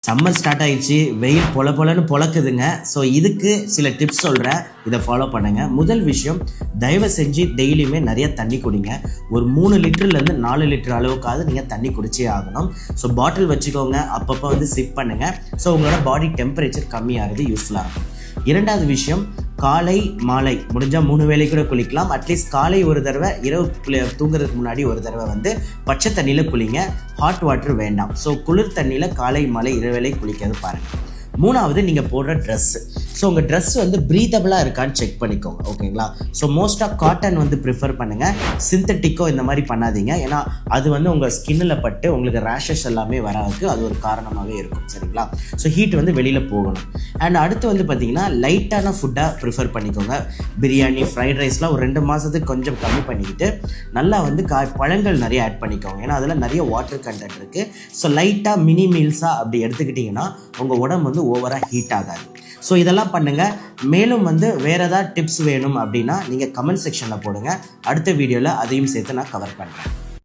Summer start ஆயிடுச்சு, வெயில் பொல பொலன்னு பொழக்குதுங்க. ஸோ இதுக்கு சில டிப்ஸ் சொல்கிறேன், இதை ஃபாலோ பண்ணுங்கள். முதல் விஷயம், தயவு செஞ்சு டெய்லியுமே நிறைய தண்ணி குடிங்க. ஒரு 3 லிட்டர்லேருந்து 4 லிட்டர் அளவுக்காவது நீங்கள் தண்ணி குடிச்சே ஆகணும். ஸோ பாட்டில் வச்சுக்கோங்க, அப்பப்போ சிப் பண்ணுங்கள். ஸோ உங்களோட பாடி டெம்பரேச்சர் கம்மியாகிறது யூஸ்ஃபுல்லாக இருக்கும். இரண்டாவது விஷயம், காலை மாலை முடிஞ்சால் 3 வேளை கூட குளிக்கலாம். அட்லீஸ்ட் காலை ஒரு தடவை, இரவு தூங்குறதுக்கு முன்னாடி ஒரு தடவை பச்சை தண்ணியில் குளிங்க. ஹாட் வாட்டர் வேண்டாம். ஸோ குளிர் தண்ணியில் காலை மாலை இரவேளை குளிக்கிறது பாருங்கள். மூணாவது, நீங்கள் போடுற ட்ரெஸ்ஸு. ஸோ உங்கள் ட்ரெஸ் ப்ரீத்தபிளாக இருக்கான்னு செக் பண்ணிக்கோங்க, ஓகேங்களா? ஸோ மோஸ்ட்டாக காட்டன் ப்ரிஃபர் பண்ணுங்கள். சிந்தட்டிக்கோ இந்த மாதிரி பண்ணாதீங்க. ஏன்னா அது உங்கள் ஸ்கின்னில் பட்டு உங்களுக்கு ரேஷஸ் எல்லாமே வராதுக்கு அது ஒரு காரணமாகவே இருக்கும், சரிங்களா? ஸோ ஹீட் வெளியில் போகணும். அண்ட் அடுத்து பார்த்தீங்கன்னா லைட்டான ஃபுட்டாக ப்ரிஃபர் பண்ணிக்கோங்க. பிரியாணி, ஃப்ரைட் ரைஸ்லாம் ஒரு 2 மாதத்துக்கு கொஞ்சம் கம்மி பண்ணிக்கிட்டு நல்லா பழங்கள் நிறைய ஆட் பண்ணிக்கோங்க. ஏன்னா அதில் நிறைய வாட்டர் கண்டென்ட் இருக்குது. ஸோ லைட்டாக மினி மீல்ஸாக அப்படி எடுத்துக்கிட்டிங்கன்னா உங்கள் உடம்பு ஓவராக ஹீட் ஆகாது. ஸோ இதெல்லாம் பண்ணுங்கள். மேலும் வேறு ஏதாவது டிப்ஸ் வேணும் அப்படின்னா நீங்கள் கமெண்ட் செக்ஷனில் போடுங்க. அடுத்த வீடியோவில் அதையும் சேர்த்து நான் கவர் பண்ணுறேன்.